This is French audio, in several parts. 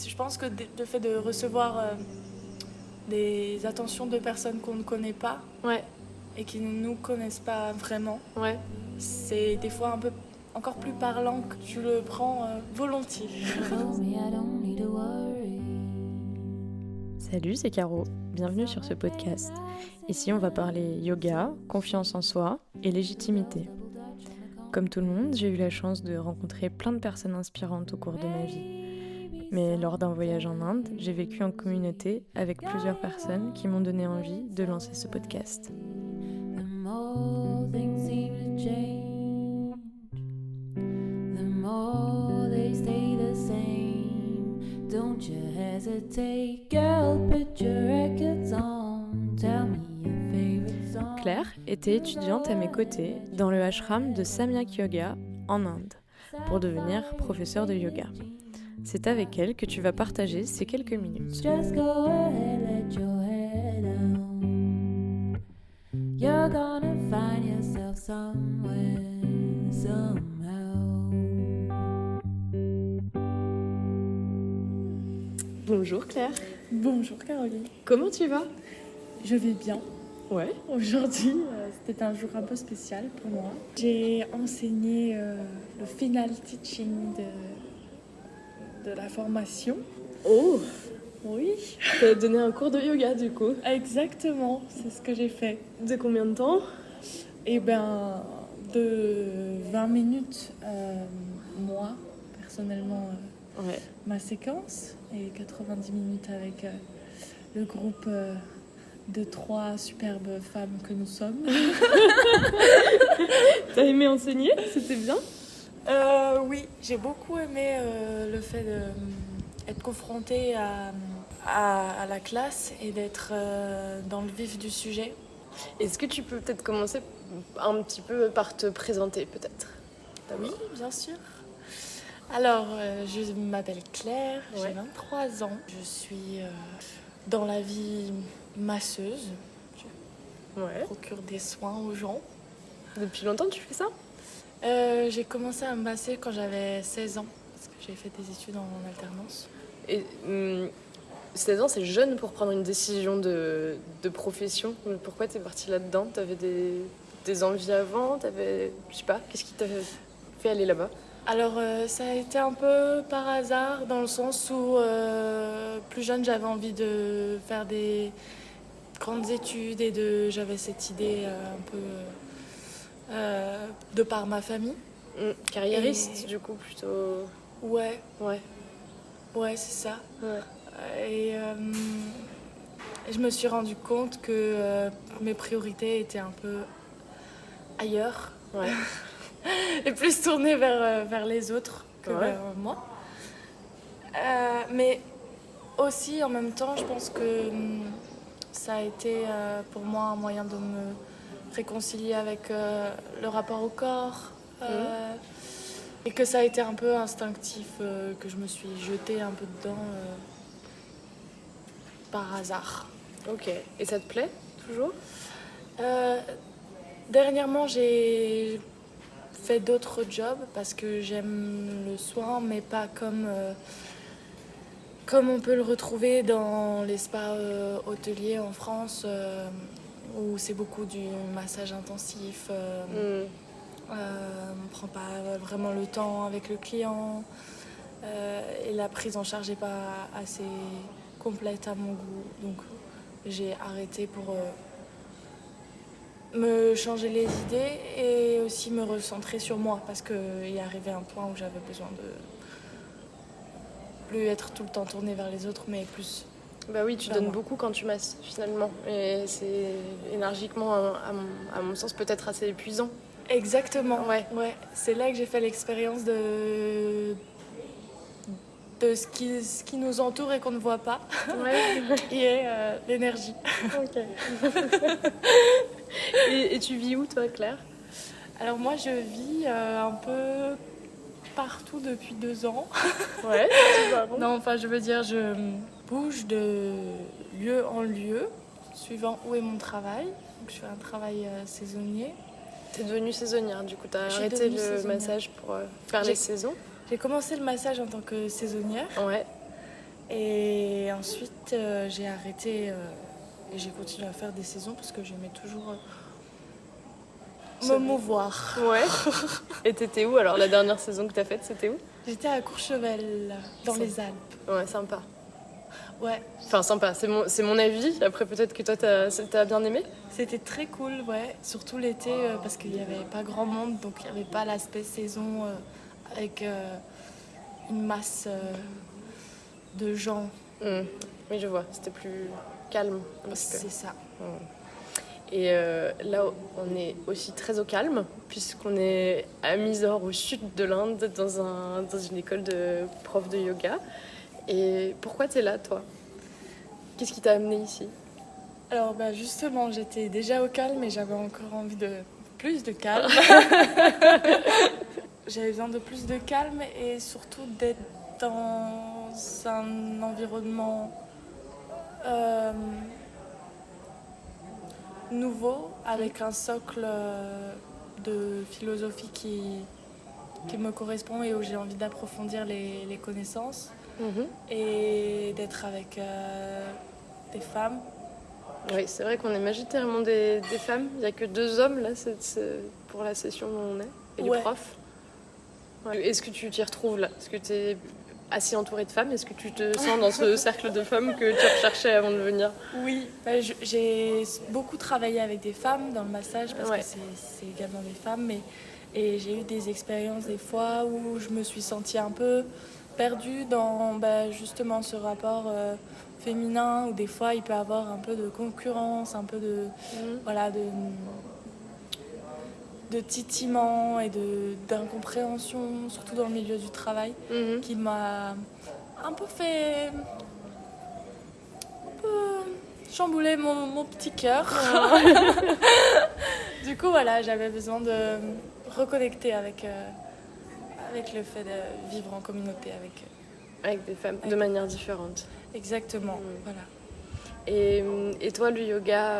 je pense que le fait de recevoir des attentions de personnes qu'on ne connaît pas Ouais, et qui ne nous connaissent pas vraiment, ouais. c'est des fois un peu encore plus parlant que tu le prends volontiers. Salut, c'est Caro. Bienvenue sur ce podcast. Ici, on va parler yoga, confiance en soi et légitimité. Comme tout le monde, j'ai eu la chance de rencontrer plein de personnes inspirantes au cours de ma vie. Mais lors d'un voyage en Inde, j'ai vécu en communauté avec plusieurs personnes qui m'ont donné envie de lancer ce podcast. Claire était étudiante à mes côtés dans le ashram de Samyak Yoga en Inde pour devenir professeure de yoga. C'est avec elle que tu vas partager ces quelques minutes. Just go ahead, let your head down. You're gonna find yourself somewhere, somehow. Bonjour Claire. Bonjour Caroline. Comment tu vas? Je vais bien. Ouais. Aujourd'hui, c'était un jour un peu spécial pour moi. J'ai enseigné le final teaching de la formation. Oh, Oui, t'as donné un cours de yoga du coup. exactement, c'est ce que j'ai fait. De combien de temps? Eh bien, de 20 minutes, moi, personnellement, Ouais. ma séquence, et 90 minutes avec le groupe de 3 superbes femmes que nous sommes. T'as aimé enseigner? C'était bien? Oui, j'ai beaucoup aimé le fait d'être confrontée à la classe et d'être dans le vif du sujet. Est-ce que tu peux peut-être commencer un petit peu par te présenter peut-être? Oui, bien sûr. Alors, je m'appelle Claire, Ouais. j'ai 23 ans. Je suis dans la vie masseuse. Je Ouais. procure des soins aux gens. Depuis longtemps tu fais ça? J'ai commencé à me masser quand j'avais 16 ans, parce que j'ai fait des études en alternance. Et 16 ans, c'est jeune pour prendre une décision de profession. Pourquoi t'es partie là-dedans? T'avais des envies avant? Je sais pas, qu'est-ce qui t'a fait aller là-bas? Alors, ça a été un peu par hasard, dans le sens où, plus jeune, j'avais envie de faire des grandes études et j'avais cette idée un peu de par ma famille. Carriériste, Et- du coup, plutôt. Ouais, Ouais. c'est ça. Ouais. Et je me suis rendu compte que mes priorités étaient un peu ailleurs Ouais. et plus tournées vers les autres que Ouais. vers moi. Mais aussi, en même temps, je pense que ça a été pour moi un moyen de me réconcilier avec le rapport au corps. Et que ça a été un peu instinctif, que je me suis jetée un peu dedans par hasard. Ok. Et ça te plaît, toujours? Dernièrement, j'ai fait d'autres jobs parce que j'aime le soin, mais pas comme on peut le retrouver dans les spas hôteliers en France, où c'est beaucoup du massage intensif. On ne prend pas vraiment le temps avec le client et la prise en charge n'est pas assez complète à mon goût. Donc j'ai arrêté pour me changer les idées et aussi me recentrer sur moi parce qu'il est arrivé un point où j'avais besoin de plus être tout le temps tournée vers les autres, mais plus. Bah oui, tu Vers donnes moi. beaucoup quand tu masses, finalement. Et c'est énergiquement, à mon sens, peut-être assez épuisant. Exactement. Ouais. C'est là que j'ai fait l'expérience de ce qui nous entoure et qu'on ne voit pas, Ouais. qui est l'énergie. Ok. Et tu vis où, toi, Claire? Alors moi, je vis un peu partout depuis 2 ans. Ouais, c'est pas bon. Non, enfin, je veux dire, je bouge de lieu en lieu, suivant où est mon travail. Donc, je fais un travail saisonnier. T'es devenue saisonnière, du coup, t'as Je suis arrêté devenue le saisonnière. massage pour faire J'ai- les saisons. J'ai commencé le massage en tant que saisonnière. Ouais. Et ensuite, j'ai arrêté et j'ai continué à faire des saisons parce que j'aimais toujours me mouvoir. Ouais. Et t'étais où alors? La dernière saison que t'as faite, c'était où? J'étais à Courchevel, dans les Alpes. Ouais, sympa. Ouais. Enfin, sympa, c'est mon avis. Après, peut-être que toi, t'as bien aimé? C'était très cool, ouais. Surtout l'été, parce qu'il n'y avait pas grand monde, donc il n'y avait pas l'aspect saison avec une masse de gens. Oui, je vois. C'était plus calme. C'est ça. Et là, on est aussi très au calme, puisqu'on est à Mysore, au sud de l'Inde, dans une école de prof de yoga. Et pourquoi t'es là, toi? Qu'est-ce qui t'a amené ici? Alors justement, j'étais déjà au calme et j'avais encore envie de plus de calme. J'avais besoin de plus de calme et surtout d'être dans un environnement nouveau, avec un socle de philosophie qui me correspond et où j'ai envie d'approfondir les connaissances et d'être avec des femmes. Oui, c'est vrai qu'on est majoritairement des femmes. Il n'y a que 2 hommes là pour la session où on est, et du prof. Ouais. Est-ce que tu t'y retrouves là? Est-ce que tu es assez entourée de femmes? Est-ce que tu te sens dans ce cercle de femmes que tu recherchais avant de venir? Oui, j'ai beaucoup travaillé avec des femmes dans le massage parce que c'est également des femmes. Et j'ai eu des expériences des fois où je me suis sentie un peu perdue dans justement ce rapport féminin où des fois il peut y avoir un peu de concurrence, un peu de titillement et d'incompréhension, surtout dans le milieu du travail, qui m'a un peu fait chambouler mon petit cœur. Du coup, j'avais besoin de reconnecter avec le fait de vivre en communauté avec des femmes de manière différente. Exactement, voilà. Et toi, le yoga,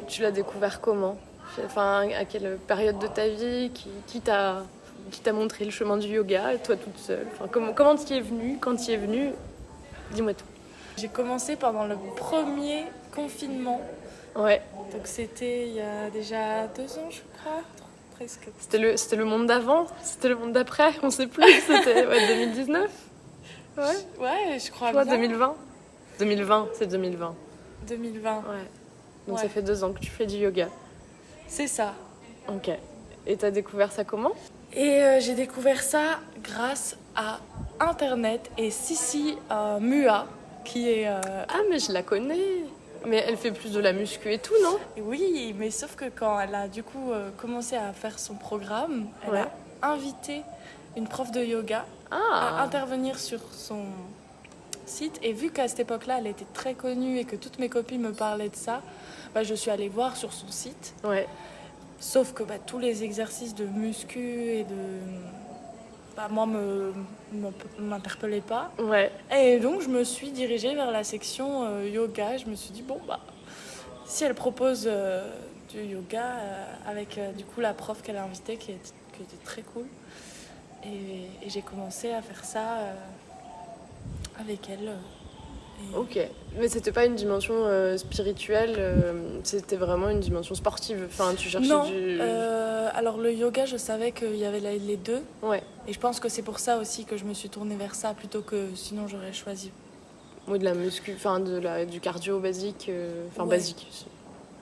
tu l'as découvert comment? Enfin, à quelle période de ta vie? Qui t'a montré le chemin du yoga, toi toute seule? Enfin, comment tu y es venue? Quand tu y es venue? Dis-moi tout. J'ai commencé pendant le premier confinement. Ouais. Donc c'était il y a déjà 2 ans, je crois. Presque. C'était le monde d'avant? C'était le monde d'après? On sait plus. C'était 2019? Ouais, je crois bien. 2020. 2020, c'est 2020. 2020. Ouais. Donc ça fait 2 ans que tu fais du yoga. C'est ça. Ok. Et t'as découvert ça comment? Et j'ai découvert ça grâce à Internet et Sissi Mua, qui est... Ah, mais je la connais. Mais elle fait plus de la muscu et tout, non? Oui, mais sauf que quand elle a du coup commencé à faire son programme, elle a invité une prof de yoga à intervenir sur son site. Et vu qu'à cette époque-là, elle était très connue et que toutes mes copines me parlaient de ça, je suis allée voir sur son site. Ouais. Sauf que tous les exercices de muscu et de... moi, m'interpellaient pas. Ouais. Et donc, je me suis dirigée vers la section yoga. Je me suis dit, si elle propose du yoga avec du coup la prof qu'elle a invitée, qui était très cool. Et j'ai commencé à faire ça avec elle. Ok, mais c'était pas une dimension spirituelle, c'était vraiment une dimension sportive. Enfin, tu cherchais du... alors le yoga, je savais qu'il y avait les deux. Ouais. Et je pense que c'est pour ça aussi que je me suis tournée vers ça plutôt que sinon j'aurais choisi. Oui, de la muscu, enfin du cardio basique, basique.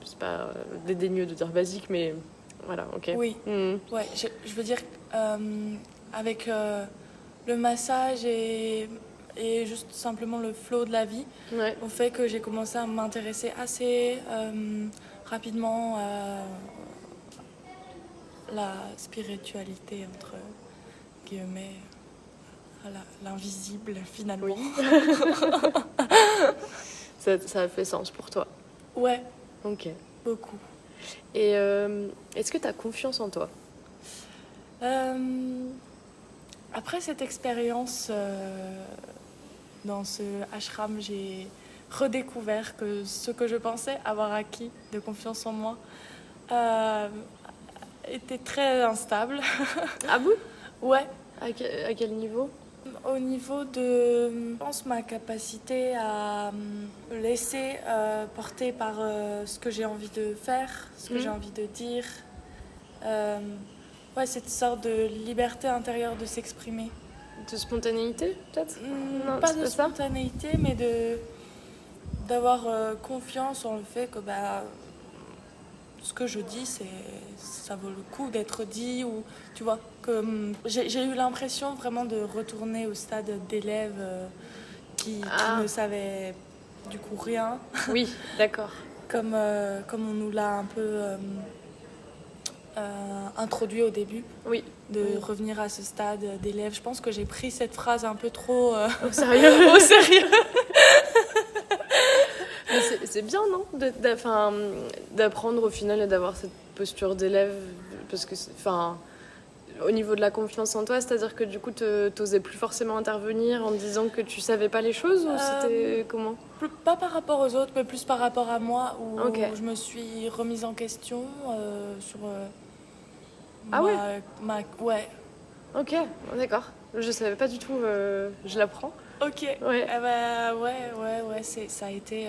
C'est pas dédaigneux de dire basique, mais voilà, ok. Oui. Ouais, je veux dire avec le massage et juste simplement le flow de la vie, au fait que j'ai commencé à m'intéresser assez rapidement à la spiritualité, entre guillemets, à l'invisible finalement. Oui. Ça a fait sens pour toi? Ouais. Ok. Beaucoup. Et est-ce que tu as confiance en toi? Après cette expérience dans ce ashram, j'ai redécouvert que ce que je pensais avoir acquis de confiance en moi était très instable. Ah bon? Ouais. À quel niveau? Au niveau de, je pense, ma capacité à me laisser porter par ce que j'ai envie de faire, ce que j'ai envie de dire. Ouais, cette sorte de liberté intérieure de s'exprimer. De spontanéité, peut-être? Non, Pas c'est de pas ça? spontanéité, mais d'avoir confiance en le fait que ce que je dis, ça vaut le coup d'être dit. Ou, tu vois, que j'ai eu l'impression vraiment de retourner au stade d'élève qui ne savait du coup rien. Oui, d'accord. comme on nous l'a un peu introduit au début. Oui. De revenir à ce stade d'élève. Je pense que j'ai pris cette phrase un peu trop au sérieux. au sérieux. Mais c'est bien, non, d'apprendre au final et d'avoir cette posture d'élève, parce que au niveau de la confiance en toi, c'est-à-dire que du coup t'osais plus forcément intervenir en disant que tu savais pas les choses, ou c'était comment? Pas par rapport aux autres, mais plus par rapport à moi, où Okay. je me suis remise en question sur ouais. Ok, d'accord. Je savais pas du tout, je l'apprends. Ok. Ouais. Ouais, ça a été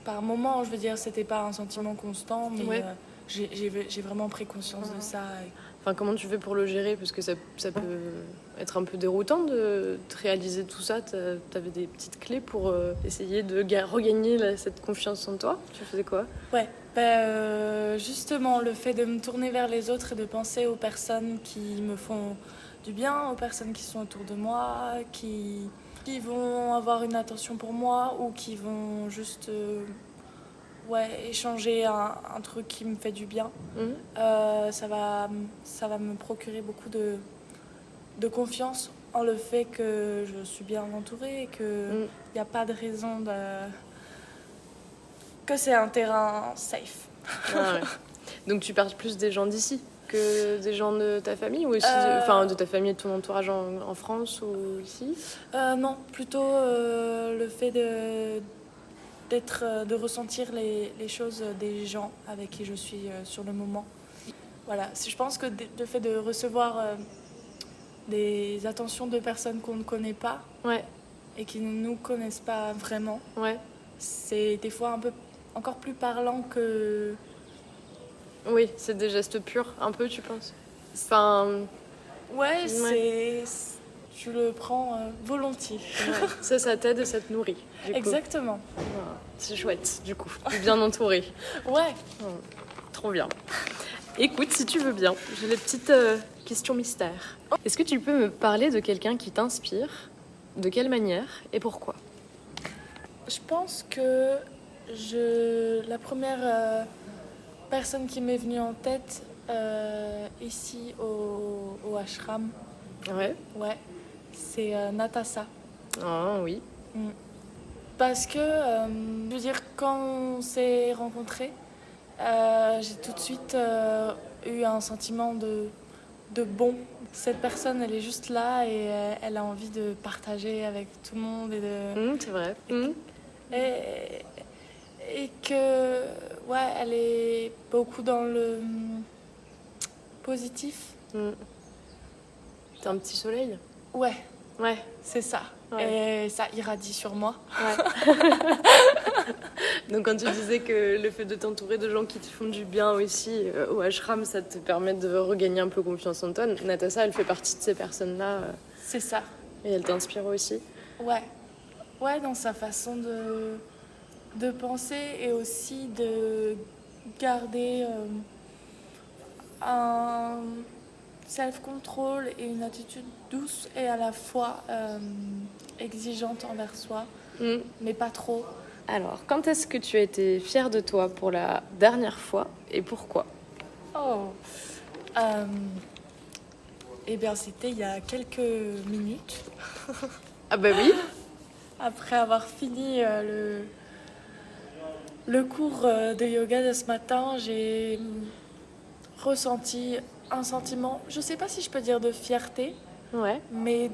par moments, je veux dire, c'était pas un sentiment constant, mais j'ai vraiment pris conscience de ça. Enfin, comment tu fais pour le gérer? Parce que ça peut être un peu déroutant de réaliser tout ça. T'avais des petites clés pour essayer de regagner cette confiance en toi? Tu faisais quoi? Ouais, justement, le fait de me tourner vers les autres et de penser aux personnes qui me font du bien, aux personnes qui sont autour de moi, qui vont avoir une attention pour moi ou qui vont juste échanger un truc qui me fait du bien. Ça va me procurer beaucoup de confiance en le fait que je suis bien entourée et qu'il n'y a pas de raison que c'est un terrain safe. Ah ouais. Donc tu parles plus des gens d'ici que des gens de ta famille, ou aussi de ta famille et de ton entourage en France ou ici? Non, plutôt le fait de ressentir les choses des gens avec qui je suis sur le moment. Voilà, je pense que le fait de recevoir des attentions de personnes qu'on ne connaît pas et qui ne nous connaissent pas vraiment, c'est des fois un peu encore plus parlant que... Oui, c'est des gestes purs, un peu, tu penses? Je le prends volontiers. Ouais. Ça t'aide et ça te nourrit. Exactement. C'est chouette, du coup. T'es bien entourée. Ouais. Trop bien. Écoute, si tu veux bien, j'ai les petites questions mystères. Est-ce que tu peux me parler de quelqu'un qui t'inspire? De quelle manière et pourquoi? Je pense que la première personne qui m'est venue en tête ici au ashram, c'est Natasha. Ah oui. Parce que, je veux dire, quand on s'est rencontrés, j'ai tout de suite eu un sentiment de bon. Cette personne, elle est juste là et elle a envie de partager avec tout le monde et de... C'est vrai. Et que, elle est beaucoup dans le positif. T'es un petit soleil? Ouais, c'est ça. Ouais. Et ça irradie sur moi. Ouais. Donc quand tu disais que le fait de t'entourer de gens qui te font du bien aussi au ashram, ça te permet de regagner un peu confiance en toi, Natasha, elle fait partie de ces personnes-là. C'est ça. Et elle t'inspire aussi. Ouais, dans sa façon de penser et aussi de garder un self-control et une attitude douce et à la fois exigeante envers soi, mais pas trop. Alors, quand est-ce que tu as été fière de toi pour la dernière fois et pourquoi? Eh bien, c'était il y a quelques minutes. Ah bah oui. Après avoir fini le cours de yoga de ce matin, j'ai ressenti un sentiment, je sais pas si je peux dire de fierté, mais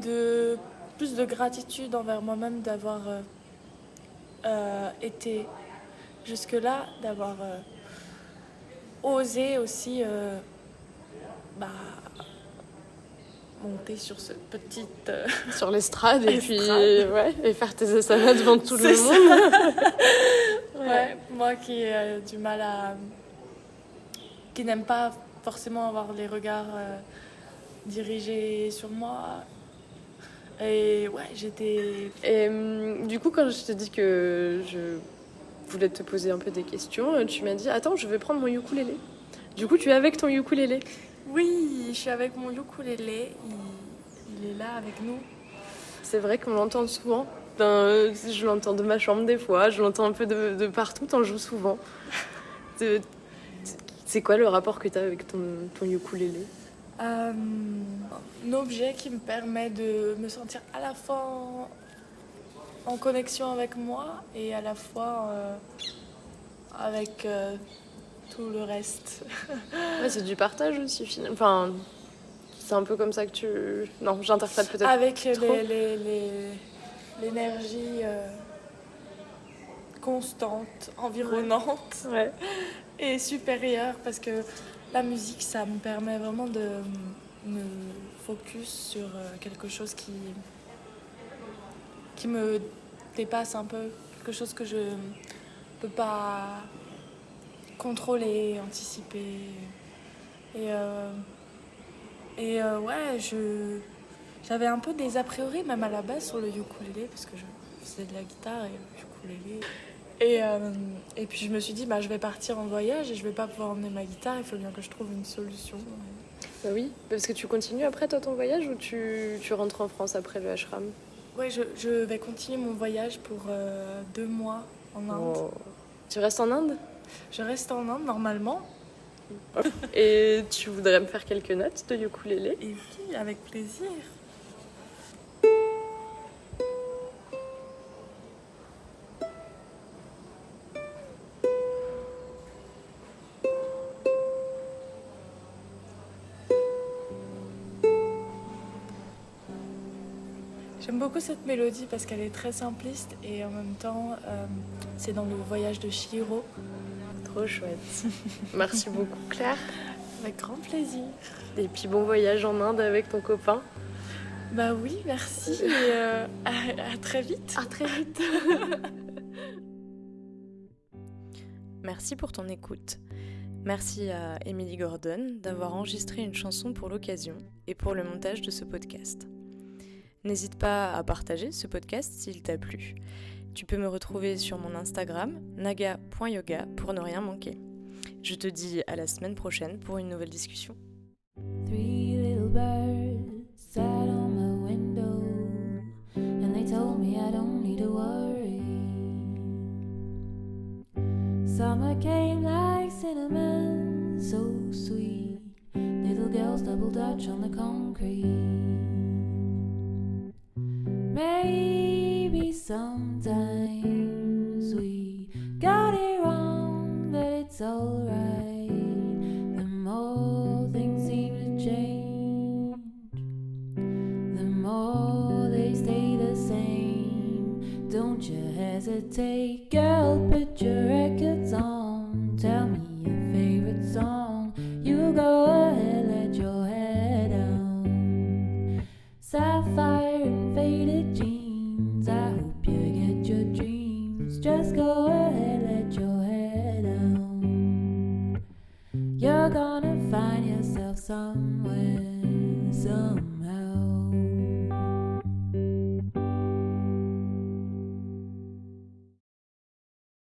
plus de gratitude envers moi-même d'avoir été jusque-là, d'avoir osé aussi monter sur cette petite... Sur l'estrade et puis Estrade. et faire tes asanas devant tout le C'est monde. Ouais, moi qui ai du mal à... qui n'aime pas forcément avoir les regards dirigés sur moi. Et ouais, j'étais... Et du coup, quand je te dis que je voulais te poser un peu des questions, tu m'as dit « Attends, je vais prendre mon ukulélé ». Du coup, tu es avec ton ukulélé. Oui, je suis avec mon ukulélé. Il est là avec nous. C'est vrai qu'on l'entend souvent. Je l'entends de ma chambre des fois, je l'entends un peu de partout, t'en joues souvent. C'est quoi le rapport que t'as avec ton ukulélé ? Un objet qui me permet de me sentir à la fois en connexion avec moi et à la fois avec tout le reste. Ouais, c'est du partage aussi, finalement. Enfin, c'est un peu comme ça que tu... Non, j'interprète peut-être Avec trop. l'énergie constante, environnante Ouais. et supérieure, parce que la musique, ça me permet vraiment de me focus sur quelque chose qui me dépasse un peu, quelque chose que je ne peux pas contrôler, anticiper. Et ouais, j'avais un peu des a priori, même à la base, sur le ukulélé, parce que je faisais de la guitare et le ukulélé. Et puis je me suis dit, je vais partir en voyage et je vais pas pouvoir emmener ma guitare, il faut bien que je trouve une solution. Bah oui, parce que tu continues après toi ton voyage ou tu rentres en France après le ashram ? Oui, je vais continuer mon voyage pour 2 mois en Inde. Oh. Tu restes en Inde ? Je reste en Inde normalement. Et tu voudrais me faire quelques notes de ukulélé ? Et oui, avec plaisir. J'aime beaucoup cette mélodie parce qu'elle est très simpliste et en même temps, c'est dans le voyage de Chihiro. Trop chouette. Merci beaucoup Claire. Avec grand plaisir. Et puis bon voyage en Inde avec ton copain. Bah oui, merci et à très vite. À très vite. Merci pour ton écoute. Merci à Emily Gordon d'avoir enregistré une chanson pour l'occasion et pour le montage de ce podcast. N'hésite pas à partager ce podcast s'il t'a plu. Tu peux me retrouver sur mon Instagram, naga.yoga, pour ne rien manquer. Je te dis à la semaine prochaine pour une nouvelle discussion. 3 little birds sat on my window and they told me I don't need to worry. Summer came like cinnamon, so sweet. Little girls double dutch on the concrete. Maybe sometimes we got it wrong, but it's alright. The more things seem to change, the more they stay the same. Don't you hesitate, girl, put your records on. Tell me your favorite song. You go ahead, let your hair down. Sapphire and faded jeans, I hope you get your dreams. Just go ahead, let your hair down. You're gonna find yourself somewhere,